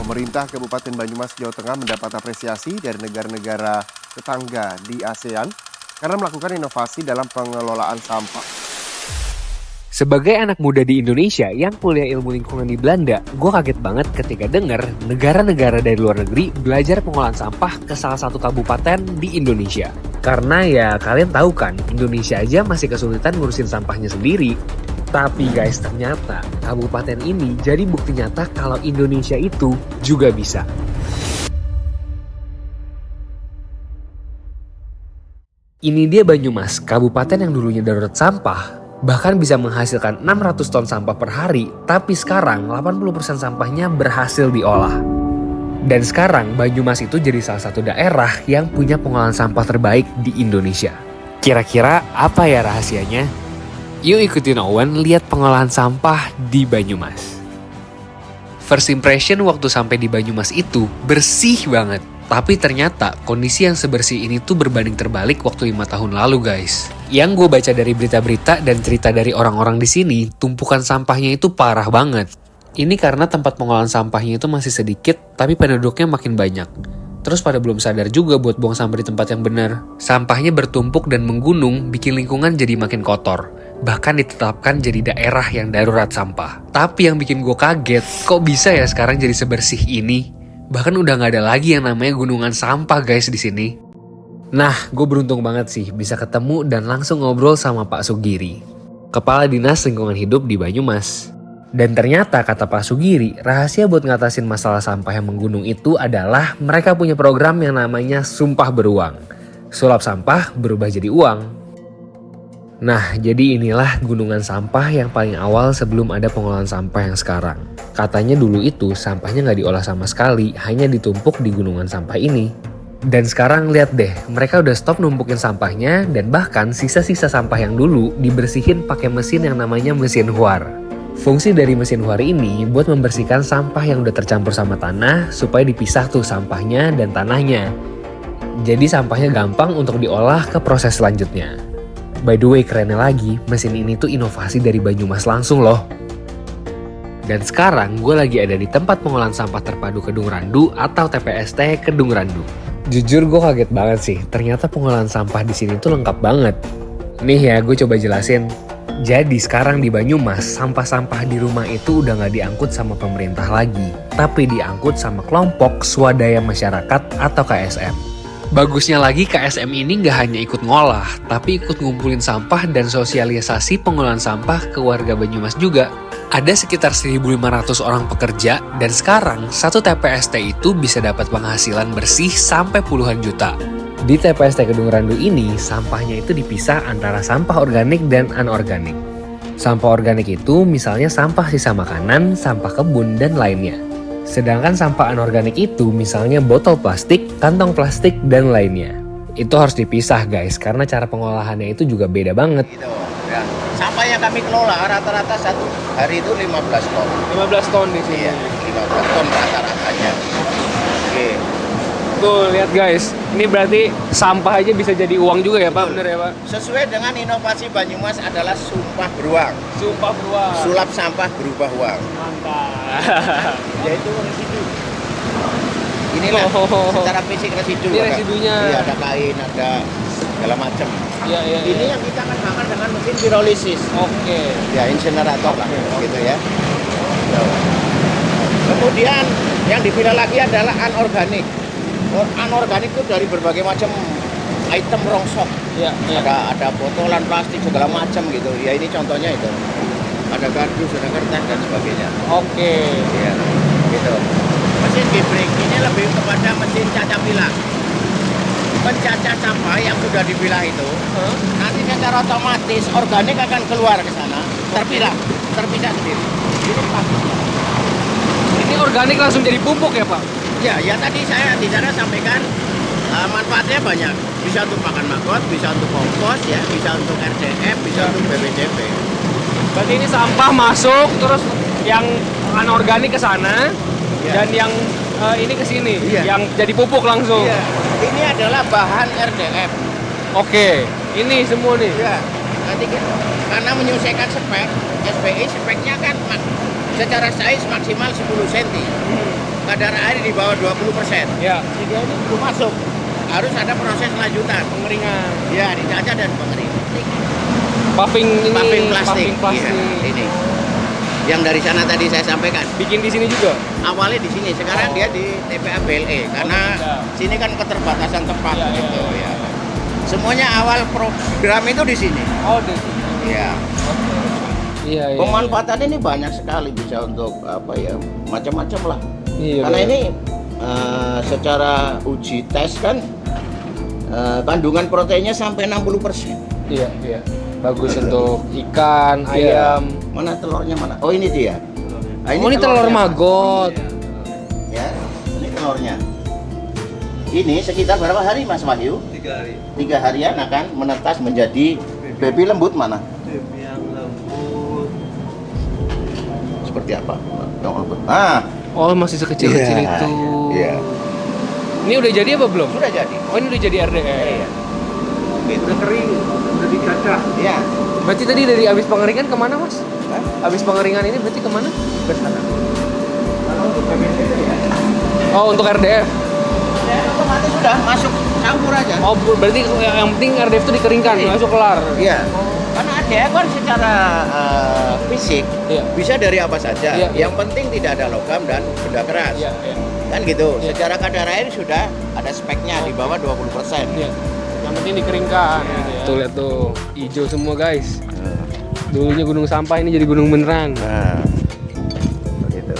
Pemerintah Kabupaten Banyumas, Jawa Tengah mendapat apresiasi dari negara-negara tetangga di ASEAN karena melakukan inovasi dalam pengelolaan sampah. Sebagai anak muda di Indonesia yang kuliah ilmu lingkungan di Belanda, gue kaget banget ketika denger negara-negara dari luar negeri belajar pengolahan sampah ke salah satu kabupaten di Indonesia. Karena ya kalian tahu kan, Indonesia aja masih kesulitan ngurusin sampahnya sendiri. Tapi guys, ternyata kabupaten ini jadi bukti nyata kalau Indonesia itu juga bisa. Ini dia Banyumas, kabupaten yang dulunya darurat sampah, bahkan bisa menghasilkan 600 ton sampah per hari, tapi sekarang 80% sampahnya berhasil diolah. Dan sekarang Banyumas itu jadi salah satu daerah yang punya pengolahan sampah terbaik di Indonesia. Kira-kira apa ya rahasianya? Yuk ikutin Owen lihat pengolahan sampah di Banyumas. First impression waktu sampai di Banyumas itu bersih banget. Tapi ternyata kondisi yang sebersih ini tuh berbanding terbalik waktu 5 tahun lalu guys. Yang gue baca dari berita-berita dan cerita dari orang-orang di sini, tumpukan sampahnya itu parah banget. Ini karena tempat pengolahan sampahnya itu masih sedikit, tapi penduduknya makin banyak. Terus pada belum sadar juga buat buang sampah di tempat yang benar. Sampahnya bertumpuk dan menggunung, bikin lingkungan jadi makin kotor. Bahkan ditetapkan jadi daerah yang darurat sampah. Tapi yang bikin gue kaget, kok bisa ya sekarang jadi sebersih ini? Bahkan udah gak ada lagi yang namanya gunungan sampah guys di sini. Nah, gue beruntung banget sih bisa ketemu dan langsung ngobrol sama Pak Sugiri, Kepala Dinas Lingkungan Hidup di Banyumas. Dan ternyata kata Pak Sugiri, rahasia buat ngatasin masalah sampah yang menggunung itu adalah mereka punya program yang namanya Sumpah Beruang. Sulap sampah berubah jadi uang. Nah, jadi inilah gunungan sampah yang paling awal sebelum ada pengolahan sampah yang sekarang. Katanya dulu itu sampahnya nggak diolah sama sekali, hanya ditumpuk di gunungan sampah ini. Dan sekarang lihat deh, mereka udah stop numpukin sampahnya dan bahkan sisa-sisa sampah yang dulu dibersihin pakai mesin yang namanya mesin huar. Fungsi dari mesin huar ini buat membersihkan sampah yang udah tercampur sama tanah supaya dipisah tuh sampahnya dan tanahnya. Jadi sampahnya gampang untuk diolah ke proses selanjutnya. By the way, kerennya lagi, mesin ini tuh inovasi dari Banyumas langsung loh. Dan sekarang gue lagi ada di tempat pengolahan sampah terpadu Kedung Randu atau TPST Kedung Randu. Jujur gue kaget banget sih, ternyata pengolahan sampah di sini tuh lengkap banget. Nih ya, gue coba jelasin. Jadi sekarang di Banyumas, sampah-sampah di rumah itu udah gak diangkut sama pemerintah lagi, tapi diangkut sama kelompok swadaya masyarakat atau KSM. Bagusnya lagi KSM ini gak hanya ikut ngolah, tapi ikut ngumpulin sampah dan sosialisasi pengolahan sampah ke warga Banyumas juga. Ada sekitar 1.500 orang pekerja dan sekarang satu TPST itu bisa dapat penghasilan bersih sampai puluhan juta. Di TPST Kedung Randu ini, sampahnya itu dipisah antara sampah organik dan anorganik. Sampah organik itu misalnya sampah sisa makanan, sampah kebun, dan lainnya. Sedangkan sampah anorganik itu misalnya botol plastik, kantong plastik, dan lainnya. Itu harus dipisah guys, karena cara pengolahannya itu juga beda banget. Gitu, ya. Sampah yang kami kelola rata-rata satu hari itu 15 ton. 15 ton di sini. Iya, 15 ton rata-ratanya. Oke. Tuh, lihat guys. Ini berarti sampah aja bisa jadi uang juga ya Pak? Bener ya Pak? Sesuai dengan inovasi Banyumas adalah Sumpah Beruang. Sumpah beruang. Sulap sampah berubah uang. Mantap. Yaitu residu. Inilah secara fisik residu. Ini residunya. Iya, ada kain, ada segala macam. Iya. Ini yang kita akan bakar dengan mesin pirolisis. Oke. Ya, insinerator lah, gitu ya. Kemudian yang dipilah lagi adalah anorganik. Anorganik itu dari berbagai macam item rongsok. Iya. Ada botolan plastik segala macam gitu. Ya ini contohnya itu. Ada kardus, ada kertas dan sebagainya. Oke. Ya, gitu. Mesin gibring ini lebih kepada mesin cacapilah. Mencacah sampah yang sudah dipilah itu, nanti secara otomatis organik akan keluar ke sana, terpisah sendiri. Ini plastiknya. Ini organik langsung jadi pupuk ya Pak? Ya tadi saya di sana sampaikan manfaatnya banyak. Bisa untuk pakan magot, bisa untuk kompos, ya, bisa untuk RDF, bisa untuk BPJP. Berarti ini sampah masuk, terus yang anorganik ke sana, dan yang ini ke sini, yang jadi pupuk langsung. Iya. Ini adalah bahan RDF. Oke, ini semua nih. Ya, nanti kita, karena menyesuaikan spek, SPI speknya kan secara size maksimal 10 cm. kadar air di bawah 20%. Ya. Sehingga ini belum masuk. Harus ada proses lanjutan. Pengeringan. Ya, dicacah dan pengeringan. Puffing ini. Puffing plastik. Puffing plastik. Iya, ini. Yang dari sana tadi saya sampaikan. Bikin di sini juga. Awalnya di sini, sekarang dia di TPA BLE karena sini kan keterbatasan tempat gitu ya. Semuanya awal program itu di sini. Oh, di sini. Iya. Iya. Pemanfaatannya ini banyak sekali, bisa untuk apa ya, macam-macam lah. Iya. Karena ini secara uji tes kan kandungan proteinnya sampai 60%. Iya. Bagus untuk ikan, ayam. Mana telurnya mana? Oh ini dia. Nah, Ini telur telurnya. maggot. Ya, ini telurnya. Ini sekitar berapa hari Mas Wahyu? 3 hari. 3 harian akan menetas menjadi baby lembut mana? Baby yang lembut. Seperti apa? Yang lembut. Nah, Oh, masih sekecil-kecil Iya, itu. iya. Ini udah jadi apa belum? sudah jadi. Oh, ini udah jadi RDE. Iya. Udah kering, udah dicacah. Iya. Berarti tadi dari habis pengeringan kemana, Mas? Hah? Habis pengeringan ini berarti kemana? Ke sana. Kalau untuk bagian itu ya, Oh, untuk RDF. ya otomatis sudah masuk campur aja. Oh, berarti yang penting RDF itu dikeringkan, Iya. langsung kelar. Iya. Karena ADF kan secara fisik Iya. bisa dari apa saja. Iya, iya. Yang penting tidak ada logam dan benda keras. Iya. Kan gitu. Iya. Secara kadar air sudah ada speknya di bawah 20%. Iya. Yang penting dikeringkan gitu ya. Tuh lihat tuh, hijau semua, guys. Dulunya gunung sampah, ini jadi gunung beneran. Nah, begitu.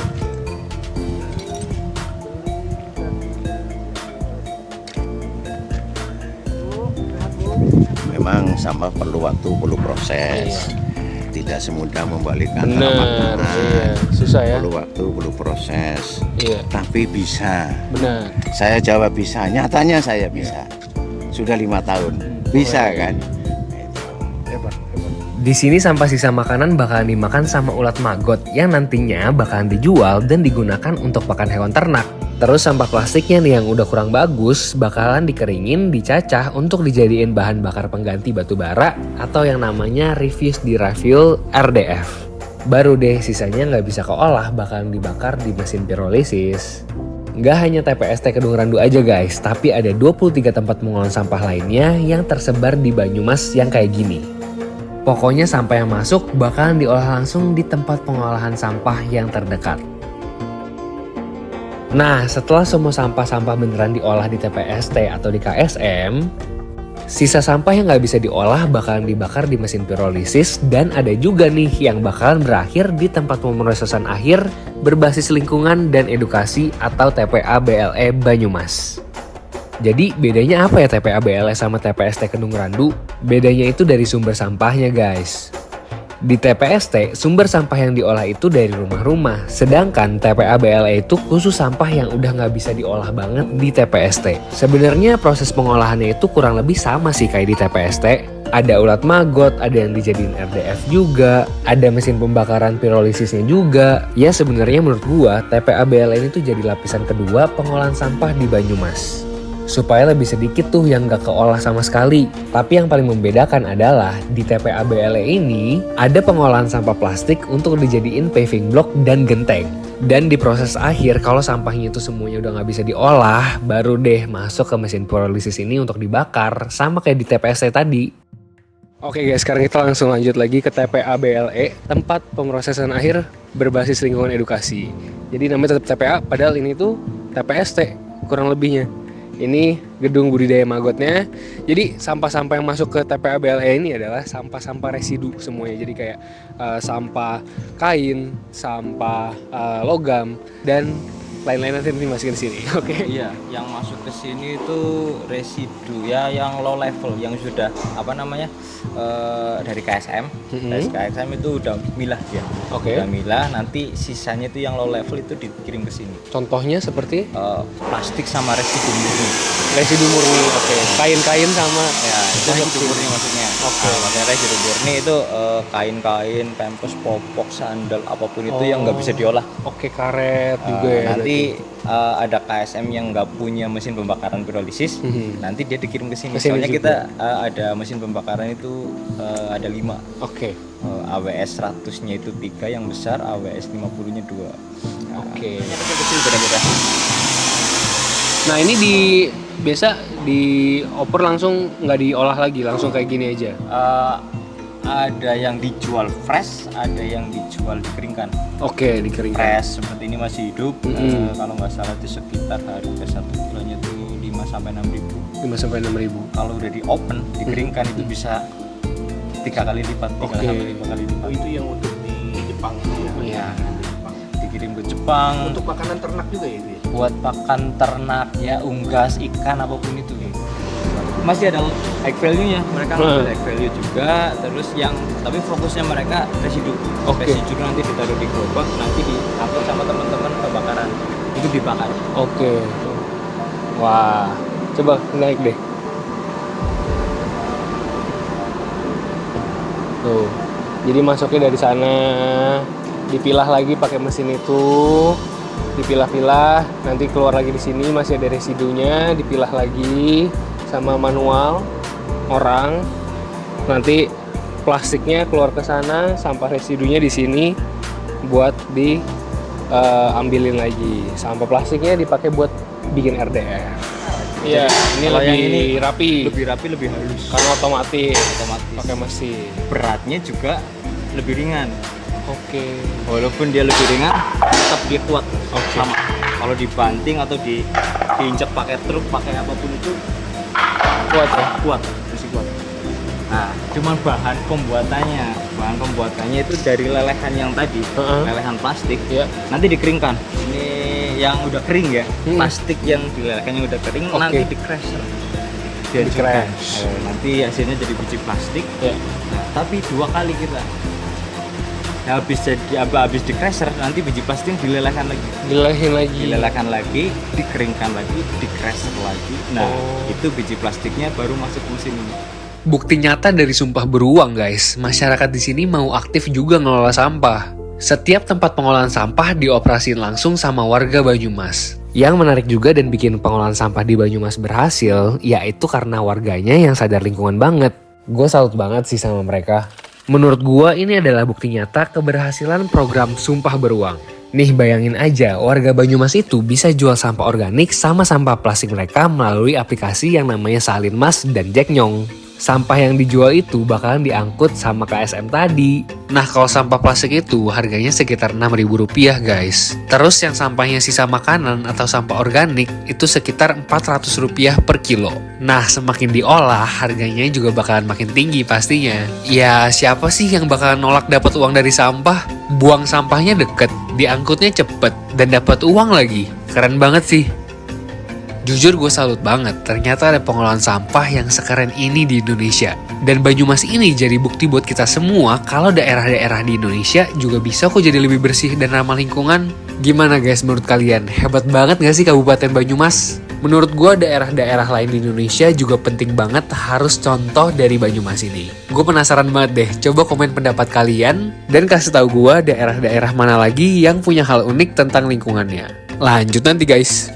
Memang sampah perlu waktu, perlu proses. Tidak semudah membalikan Bener, telapak tangan. iya. Susah ya. Perlu waktu, perlu proses. Iya, Tapi bisa. benar. Saya jawab bisa. Nyatanya saya bisa. Sudah 5 tahun. Bisa kan? Di sini sampah sisa makanan bakalan dimakan sama ulat maggot yang nantinya bakalan dijual dan digunakan untuk pakan hewan ternak. Terus sampah plastiknya nih yang udah kurang bagus bakalan dikeringin, dicacah untuk dijadiin bahan bakar pengganti batu bara atau yang namanya refuse di-refuel RDF. Baru deh sisanya nggak bisa keolah bakalan dibakar di mesin pirolisis. Nggak hanya TPST Kedung Randu aja guys, tapi ada 23 tempat pengolahan sampah lainnya yang tersebar di Banyumas yang kayak gini. Pokoknya sampah yang masuk bakalan diolah langsung di tempat pengolahan sampah yang terdekat. Nah, setelah semua sampah-sampah beneran diolah di TPST atau di KSM, sisa sampah yang nggak bisa diolah bakalan dibakar di mesin pirolisis dan ada juga nih yang bakalan berakhir di tempat pemrosesan akhir berbasis lingkungan dan edukasi atau TPA BLE Banyumas. Jadi bedanya apa ya TPA BLE sama TPST Kedung Randu? Bedanya itu dari sumber sampahnya guys. Di TPST, sumber sampah yang diolah itu dari rumah-rumah. Sedangkan TPA BLE itu khusus sampah yang udah nggak bisa diolah banget di TPST. Sebenarnya proses pengolahannya itu kurang lebih sama sih kayak di TPST. Ada ulat maggot, ada yang dijadiin RDF juga, ada mesin pembakaran pirolisisnya juga. Ya sebenarnya menurut gua, TPA BLE ini tuh jadi lapisan kedua pengolahan sampah di Banyumas. Supaya lebih sedikit tuh yang gak keolah sama sekali. Tapi yang paling membedakan adalah di TPA BLE ini ada pengolahan sampah plastik untuk dijadiin paving block dan genteng. Dan di proses akhir kalau sampahnya itu semuanya udah gak bisa diolah, baru deh masuk ke mesin pirolisis ini untuk dibakar sama kayak di TPST tadi. Oke guys, sekarang kita langsung lanjut lagi ke TPA BLE, tempat pemrosesan akhir berbasis lingkungan edukasi. Jadi namanya tetap TPA, padahal ini tuh TPST kurang lebihnya. Ini gedung budidaya maggotnya. Jadi sampah-sampah yang masuk ke TPA BLE ini adalah sampah-sampah residu semuanya. Jadi kayak sampah kain, sampah logam, dan lain-lain nanti dimasukin ke sini. Oke. Iya, yang masuk ke sini itu residu ya, yang low level, yang sudah apa namanya dari KSM. Dari KSM itu udah milah dia. Oke. Udah milah, nanti sisanya itu yang low level itu dikirim ke sini. Contohnya seperti Plastik sama residu murni. residu murni. Oke. Kain-kain sama Ya, itu residu murni maksudnya. Oke. Nah, maksudnya residu murni itu kain-kain, pampers, popok, sandal, apapun itu yang nggak bisa diolah. Oke, karet juga ya. Nanti ada KSM yang nggak punya mesin pembakaran pirolisis, nanti dia dikirim ke sini. Ke sini Soalnya juga. kita ada mesin pembakaran itu ada 5. Oke. AWS 100-nya itu 3 yang besar, AWS 50-nya 2. Oke. Kecil-kecil beda-beda. Nah ini biasa dioper langsung, nggak diolah lagi, langsung kayak gini aja. Ada yang dijual fresh, ada yang dijual dikeringkan. Oke, dikeringkan. Fresh seperti ini masih hidup. Kalau nggak salah itu sekitar harga 1 kilonya itu 5 sampai 6 ribu. 5 sampai 6 ribu. Kalau udah di open, dikeringkan itu bisa 3 kali lipat, 3 sampai 5 kali lipat. Oh, itu yang untuk di Jepang itu ya? Iya. Dikirim ke Jepang. Untuk makanan ternak juga ya itu ya? Buat pakan ternak ya, unggas, ikan apapun itu. Masih ada egg value-nya, mereka ngambil egg value juga. Terus yang tapi fokusnya mereka residu. Residu nanti ditaruh di gerobak, nanti diangkut sama teman-teman kebakaran. Itu dibakar. Oke. Wah, coba naik deh. Tuh. Jadi masuknya dari sana, dipilah lagi pakai mesin itu, dipilah-pilah, nanti keluar lagi di sini masih ada residunya, dipilah lagi sama manual orang. Nanti plastiknya keluar ke sana, sampah residunya di sini buat diambilin lagi. Sampah plastiknya dipakai buat bikin RDF. Iya, ini kalau lebih yang ini rapi. Lebih rapi, lebih halus. Karena otomatis pakai Otomatis. mesin. Beratnya juga lebih ringan. Oke. Walaupun dia lebih ringan, tetap dia kuat. Oke. Sama. Kalau dibanting atau diinjak pakai truk, pakai apapun itu Kuat ya? kuat, masih kuat. Nah, cuman bahan pembuatannya itu dari lelehan yang tadi, lelehan plastik. Iya. Nanti dikeringkan. Ini yang udah kering ya, plastik yang dilelehkan yang udah kering, nanti di crusher. Dihancurkan. Nanti hasilnya jadi biji plastik. Iya. Nah, tapi 2 kali kita. Nah, habis di crusher, nanti biji plastik dilelehkan lagi. Dilelehkan lagi, dikeringkan lagi, di crusher lagi. Nah, itu biji plastiknya baru masuk mesin ini. Bukti nyata dari sumpah beruang guys, masyarakat di sini mau aktif juga ngelola sampah. Setiap tempat pengolahan sampah dioperasiin langsung sama warga Banyumas. Yang menarik juga dan bikin pengolahan sampah di Banyumas berhasil, yaitu karena warganya yang sadar lingkungan banget. Gue salut banget sih sama mereka. Menurut gue ini adalah bukti nyata keberhasilan program Sumpah Beruang. Nih bayangin aja, warga Banyumas itu bisa jual sampah organik sama sampah plastik mereka melalui aplikasi yang namanya Salin Mas dan Jack Nyong. Sampah yang dijual itu bakalan diangkut sama KSM tadi. Nah kalau sampah plastik itu harganya sekitar Rp6.000 guys. Terus yang sampahnya sisa makanan atau sampah organik itu sekitar Rp400 per kilo. Nah semakin diolah harganya juga bakalan makin tinggi pastinya. Ya siapa sih yang bakalan nolak dapat uang dari sampah? Buang sampahnya deket, diangkutnya cepet, dan dapat uang lagi. Keren banget sih. Jujur gue salut banget, ternyata ada pengolahan sampah yang sekeren ini di Indonesia. Dan Banyumas ini jadi bukti buat kita semua kalau daerah-daerah di Indonesia juga bisa kok jadi lebih bersih dan ramah lingkungan. Gimana guys menurut kalian? Hebat banget gak sih Kabupaten Banyumas? Menurut gue daerah-daerah lain di Indonesia juga penting banget harus contoh dari Banyumas ini. Gue penasaran banget deh, coba komen pendapat kalian dan kasih tahu gue daerah-daerah mana lagi yang punya hal unik tentang lingkungannya. Lanjut nanti guys.